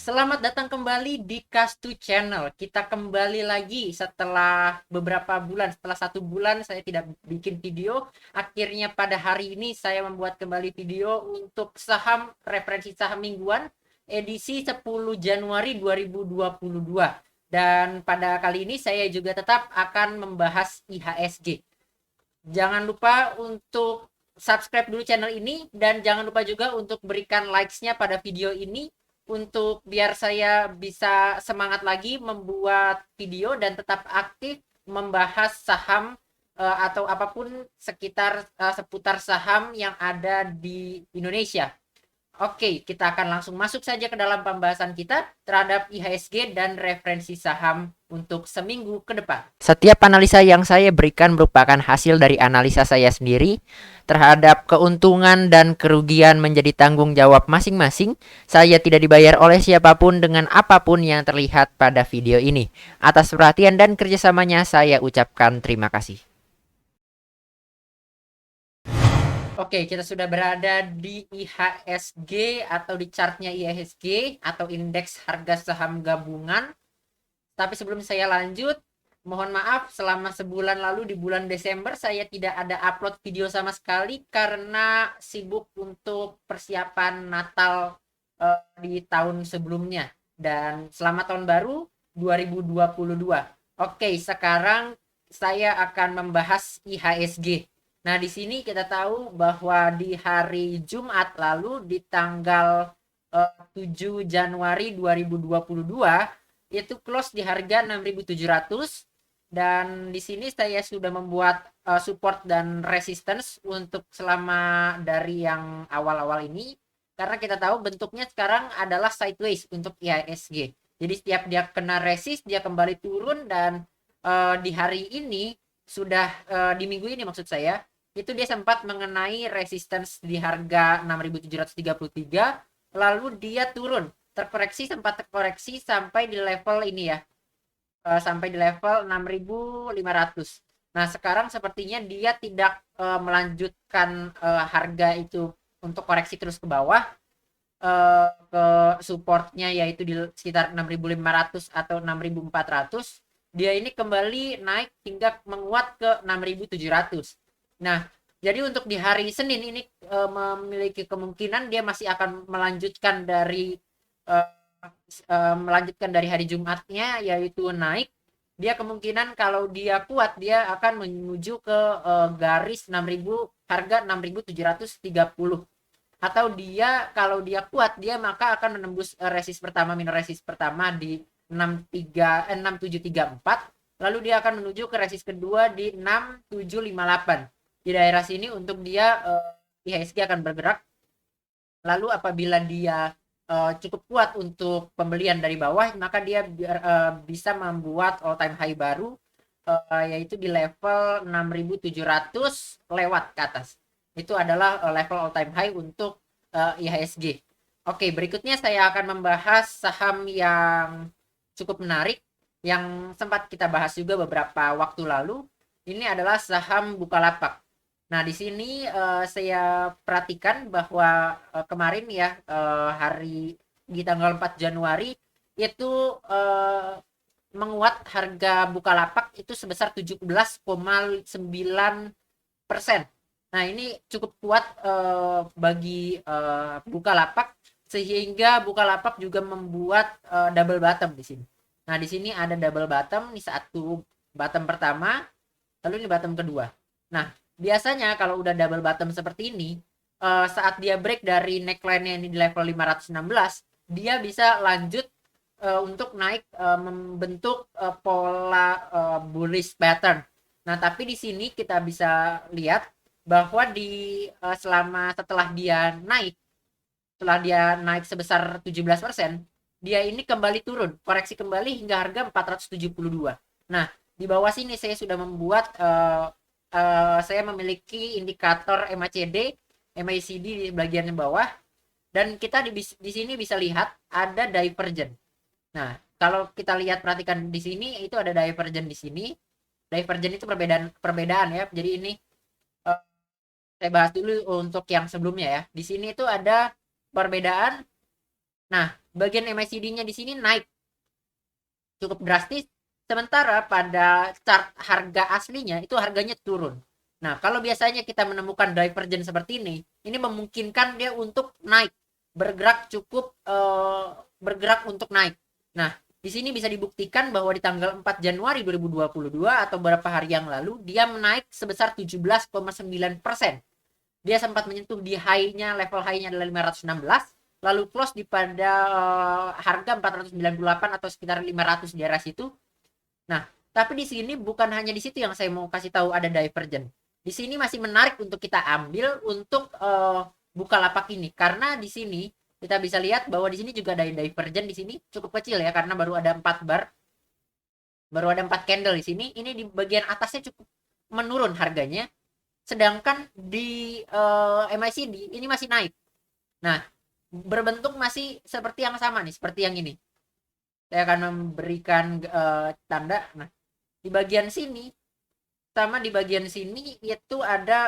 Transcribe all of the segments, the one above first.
Selamat datang kembali di Kastu Channel. Kita kembali lagi setelah beberapa bulan, setelah 1 bulan saya tidak bikin video. Akhirnya pada hari ini saya membuat kembali video untuk saham referensi saham mingguan edisi 10 Januari 2022. Dan pada kali ini saya juga tetap akan membahas IHSG. Jangan lupa untuk subscribe dulu channel ini dan jangan lupa juga untuk berikan likes-nya pada video ini untuk biar saya bisa semangat lagi membuat video dan tetap aktif membahas saham atau apapun seputar saham yang ada di Indonesia. Oke, kita akan langsung masuk saja ke dalam pembahasan kita terhadap IHSG dan referensi saham untuk seminggu ke depan. Setiap analisa yang saya berikan merupakan hasil dari analisa saya sendiri terhadap keuntungan dan kerugian menjadi tanggung jawab masing-masing. Saya tidak dibayar oleh siapapun dengan apapun yang terlihat pada video ini. Atas perhatian dan kerjasamanya saya ucapkan terima kasih. Oke, kita sudah berada di IHSG atau di chartnya IHSG atau indeks harga saham gabungan. Tapi sebelum saya lanjut, mohon maaf selama sebulan lalu di bulan Desember saya tidak ada upload video sama sekali karena sibuk untuk persiapan Natal di tahun sebelumnya. Dan selamat tahun baru 2022. Oke, sekarang saya akan membahas IHSG. Nah, di sini kita tahu bahwa di hari Jumat lalu di tanggal 7 Januari 2022 itu close di harga 6.700 dan di sini saya sudah membuat support dan resistance untuk selama dari yang awal-awal ini karena kita tahu bentuknya sekarang adalah sideways untuk IHSG. Jadi setiap dia kena resist dia kembali turun dan di hari ini sudah di minggu ini maksud saya itu dia sempat mengenai resistance di harga 6.733 lalu dia turun sempat terkoreksi sampai di level ini ya sampai di level 6.500. Nah sekarang sepertinya dia tidak melanjutkan harga itu untuk koreksi terus ke bawah ke supportnya yaitu di sekitar 6.500 atau 6.400. Dia ini kembali naik hingga menguat ke 6.700. Nah, jadi untuk di hari Senin ini memiliki kemungkinan dia masih akan uh, melanjutkan dari hari Jumatnya yaitu naik. Dia kemungkinan kalau dia kuat dia akan menuju ke garis 6.000 harga 6.730 atau dia kalau dia kuat dia maka akan menembus minor resist pertama di 6734 lalu dia akan menuju ke resist kedua di 6758. Di daerah sini untuk dia IHSG akan bergerak. Lalu apabila dia cukup kuat untuk pembelian dari bawah maka dia bisa membuat all time high baru yaitu di level 6.700 lewat ke atas. Itu adalah level all time high untuk IHSG. Oke, berikutnya saya akan membahas saham yang cukup menarik yang sempat kita bahas juga beberapa waktu lalu. Ini adalah saham Bukalapak. Nah, di sini saya perhatikan bahwa kemarin ya hari di tanggal 4 Januari itu menguat harga Bukalapak itu sebesar 17,9%. Nah, ini cukup kuat bagi Bukalapak sehingga Bukalapak juga membuat double bottom di sini. Nah, di sini ada double bottom, ini satu bottom pertama, lalu ini bottom kedua. Nah, biasanya kalau udah double bottom seperti ini, saat dia break dari neckline-nya ini di level 516, dia bisa lanjut untuk naik membentuk pola bullish pattern. Nah, tapi di sini kita bisa lihat bahwa setelah dia naik sebesar 17%, dia ini kembali turun, koreksi kembali hingga harga 472. Nah, di bawah sini saya sudah membuat saya memiliki indikator MACD, MACD di bagian bawah dan kita di sini bisa lihat ada divergen. Nah, kalau kita lihat perhatikan di sini itu ada divergen di sini. Divergen itu perbedaan ya. Jadi ini saya bahas dulu untuk yang sebelumnya ya. Di sini itu ada perbedaan. Nah, bagian MACD-nya di sini naik cukup drastis, sementara pada chart harga aslinya itu harganya turun. Nah, kalau biasanya kita menemukan divergen seperti ini memungkinkan dia untuk naik, bergerak cukup bergerak untuk naik. Nah, di sini bisa dibuktikan bahwa di tanggal 4 Januari 2022 atau beberapa hari yang lalu dia menaik sebesar 17,9%. Dia sempat menyentuh di high-nya, level high-nya adalah 516, lalu close di pada harga 498 atau sekitar 500 di area situ. Nah, tapi di sini bukan hanya di situ yang saya mau kasih tahu ada divergen. Di sini masih menarik untuk kita ambil untuk Bukalapak ini, karena di sini kita bisa lihat bahwa di sini juga ada divergen di sini cukup kecil ya, karena baru ada 4 bar, baru ada 4 candle di sini. Ini di bagian atasnya cukup menurun harganya, sedangkan di MACD ini masih naik. Nah, berbentuk masih seperti yang sama nih, seperti yang ini. Saya akan memberikan tanda. Nah, di bagian sini sama di bagian sini itu ada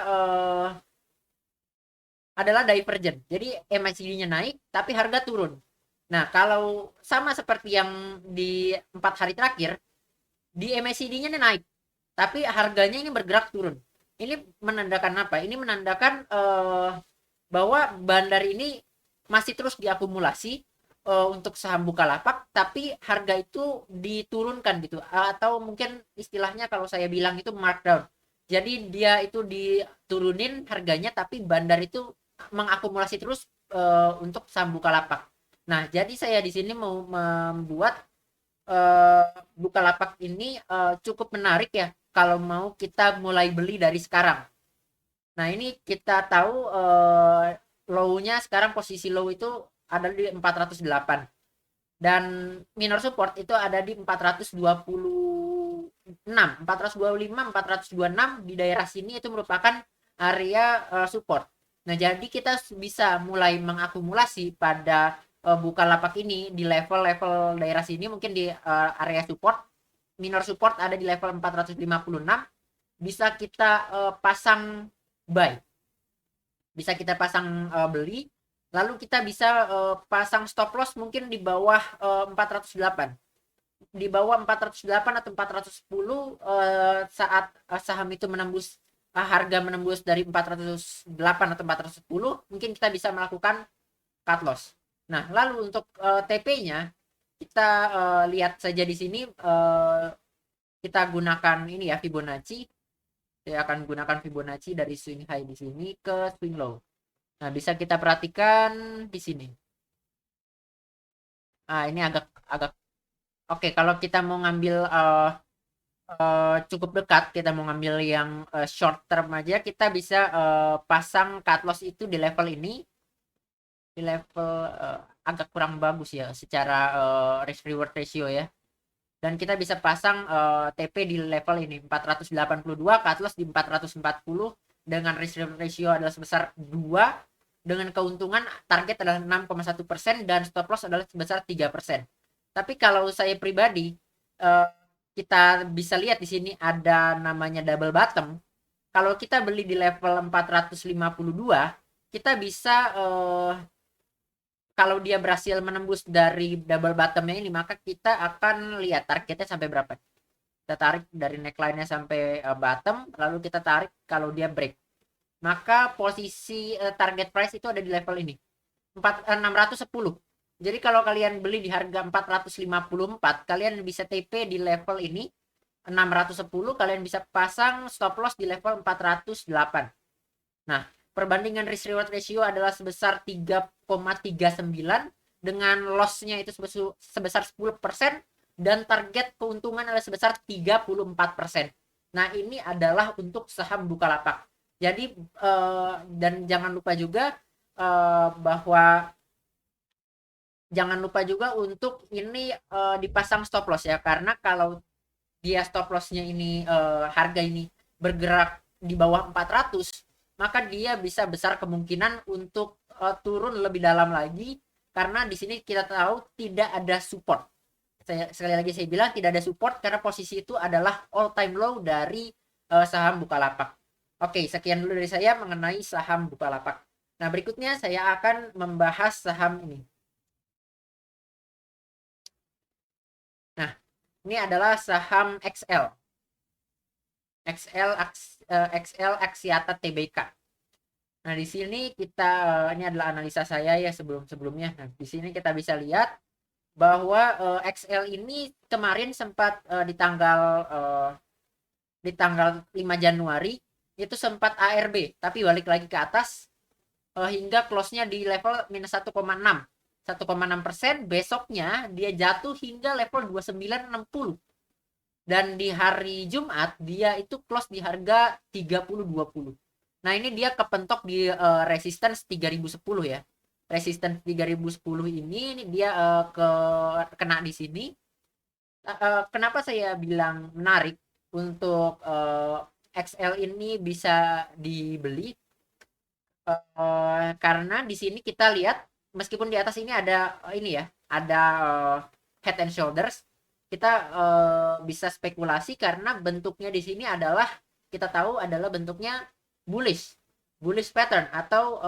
adalah divergen. Jadi MACD-nya naik tapi harga turun. Nah, kalau sama seperti yang di 4 hari terakhir, di MACD-nya naik tapi harganya ini bergerak turun. Ini menandakan apa? Ini menandakan bahwa bandar ini masih terus diakumulasi untuk saham Bukalapak, tapi harga itu diturunkan gitu, atau mungkin istilahnya kalau saya bilang itu markdown. Jadi dia itu diturunin harganya, tapi bandar itu mengakumulasi terus untuk saham Bukalapak. Nah, jadi saya di sini mau membuat Bukalapak ini cukup menarik ya kalau mau kita mulai beli dari sekarang. Nah, ini kita tahu low-nya sekarang, posisi low itu ada di 408 dan minor support itu ada di 426, 425, 426 di daerah sini itu merupakan area support. Nah, jadi kita bisa mulai mengakumulasi pada Bukalapak ini di level-level daerah sini, mungkin di area support. Minor support ada di level 456, bisa kita pasang buy, bisa kita pasang beli, lalu kita bisa pasang stop loss mungkin di bawah 408, di bawah 408 atau 410 saat saham itu menembus harga menembus dari 408 atau 410, mungkin kita bisa melakukan cut loss. Nah, lalu untuk TP-nya kita lihat saja di sini, kita gunakan ini ya, Fibonacci. Saya akan gunakan Fibonacci dari swing high di sini ke swing low. Nah, bisa kita perhatikan di sini. Ah, ini agak agak oke. Kalau kita mau ngambil cukup dekat, kita mau ngambil yang short term aja, kita bisa pasang cut loss itu di level ini, di level agak kurang bagus ya secara risk reward ratio ya. Dan kita bisa pasang TP di level ini 482, cut loss di 440 dengan risk reward ratio adalah sebesar 2, dengan keuntungan target adalah 6,1% dan stop loss adalah sebesar 3%. Tapi kalau saya pribadi, kita bisa lihat di sini ada namanya double bottom. Kalau kita beli di level 452, kita bisa kalau dia berhasil menembus dari double bottomnya ini, maka kita akan lihat targetnya sampai berapa. Kita tarik dari neckline-nya sampai bottom, lalu kita tarik kalau dia break. Maka posisi target price itu ada di level ini, 610. Jadi kalau kalian beli di harga 454, kalian bisa TP di level ini 610, kalian bisa pasang stop loss di level 408. Nah, perbandingan risk reward ratio adalah sebesar 3,39 dengan loss-nya itu sebesar 10% dan target keuntungan adalah sebesar 34%. Nah, ini adalah untuk saham Bukalapak. Jadi dan jangan lupa juga bahwa jangan lupa juga untuk ini dipasang stop loss ya, karena kalau dia stop lossnya ini harga ini bergerak di bawah 400, maka dia bisa besar kemungkinan untuk turun lebih dalam lagi, karena di sini kita tahu tidak ada support. Sekali lagi saya bilang tidak ada support karena posisi itu adalah all time low dari saham Bukalapak. Oke, sekian dulu dari saya mengenai saham Bukalapak. Nah, berikutnya saya akan membahas saham ini. Ini adalah saham XL. XL Axiata Tbk. Nah, di sini kita ini adalah analisa saya ya sebelum-sebelumnya. Nah, di sini kita bisa lihat bahwa XL ini kemarin sempat di tanggal 5 Januari itu sempat ARB, tapi balik lagi ke atas hingga close-nya di level minus 1,6. 1,6%, besoknya dia jatuh hingga level 2960. Dan di hari Jumat dia itu close di harga 3020. Nah, ini dia kepentok di resistance 3010 ya. Resistance 3010 ini dia kena di sini. Kenapa saya bilang menarik untuk XL ini bisa dibeli? Karena di sini kita lihat meskipun di atas ini ada ini ya, ada head and shoulders, kita bisa spekulasi karena bentuknya di sini adalah kita tahu adalah bentuknya bullish, bullish pattern atau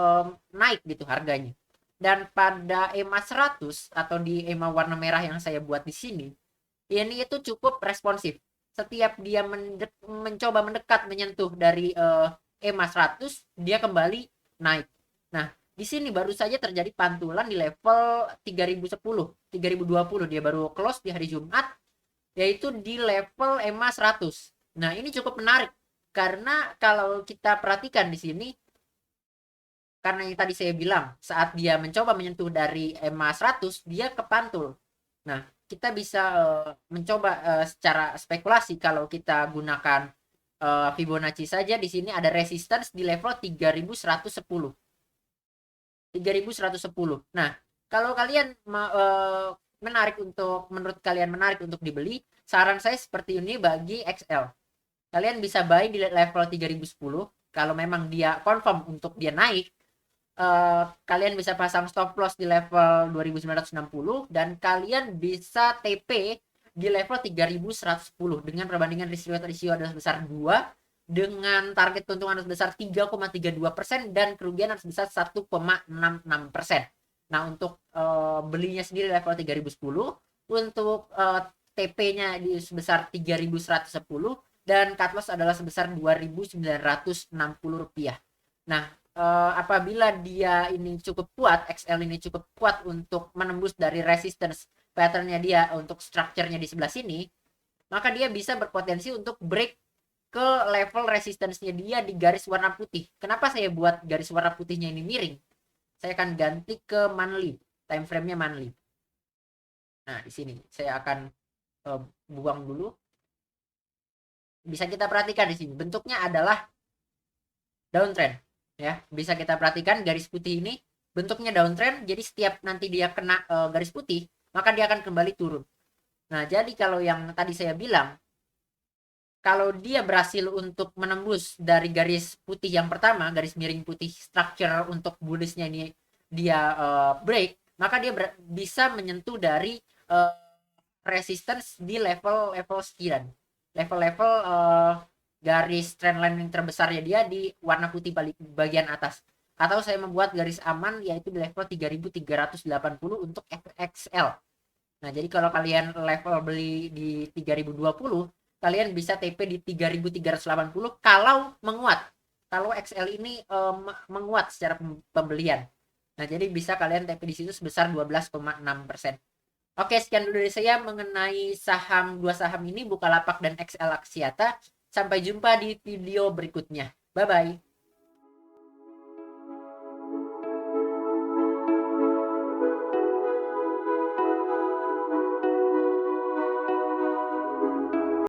naik gitu harganya. Dan pada EMA 100 atau di EMA warna merah yang saya buat di sini, ini itu cukup responsif. Setiap dia mencoba mendekat menyentuh dari EMA 100, dia kembali naik. Nah, di sini baru saja terjadi pantulan di level 3010, 3020 dia baru close di hari Jumat yaitu di level EMA 100. Nah, ini cukup menarik karena kalau kita perhatikan di sini karena yang tadi saya bilang saat dia mencoba menyentuh dari EMA 100 dia kepantul. Nah, kita bisa mencoba secara spekulasi kalau kita gunakan Fibonacci saja di sini ada resistance di level 3110. 3110. Nah, kalau kalian menurut kalian menarik untuk dibeli, saran saya seperti ini bagi XL. Kalian bisa buy di level 3010. Kalau memang dia confirm untuk dia naik, kalian bisa pasang stop loss di level 2960 dan kalian bisa TP di level 3110 dengan perbandingan risk reward ratio adalah sebesar 2 dengan target keuntungan harus sebesar 3,32% dan kerugian harus sebesar 1,66%. Nah, untuk belinya sendiri level 3010, untuk TP-nya di sebesar 3110 dan cut loss adalah sebesar Rp2.960. Nah, apabila dia ini cukup kuat, XL ini cukup kuat untuk menembus dari resistance patternnya dia untuk structure-nya di sebelah sini, maka dia bisa berpotensi untuk break ke level resistance-nya dia di garis warna putih. Kenapa saya buat garis warna putihnya ini miring? Saya akan ganti ke monthly, time frame-nya monthly. Nah, di sini saya akan buang dulu. Bisa kita perhatikan di sini, bentuknya adalah downtrend. Ya, bisa kita perhatikan garis putih ini bentuknya downtrend, jadi setiap nanti dia kena garis putih, maka dia akan kembali turun. Nah, jadi kalau yang tadi saya bilang, kalau dia berhasil untuk menembus dari garis putih yang pertama, garis miring putih structure untuk bullishnya ini dia break, maka dia bisa menyentuh dari resistance di level-level sekian. Level-level garis trendline yang terbesarnya dia di warna putih bagian atas. Atau saya membuat garis aman yaitu di level 3380 untuk XL. Nah, jadi kalau kalian level beli di 3020, kalian bisa TP di 3380 kalau menguat. Kalau XL ini menguat secara pembelian. Nah, jadi bisa kalian TP di situ sebesar 12,6%. Oke, sekian dulu dari saya mengenai dua saham ini, Bukalapak dan XL Axiata. Sampai jumpa di video berikutnya. Bye-bye.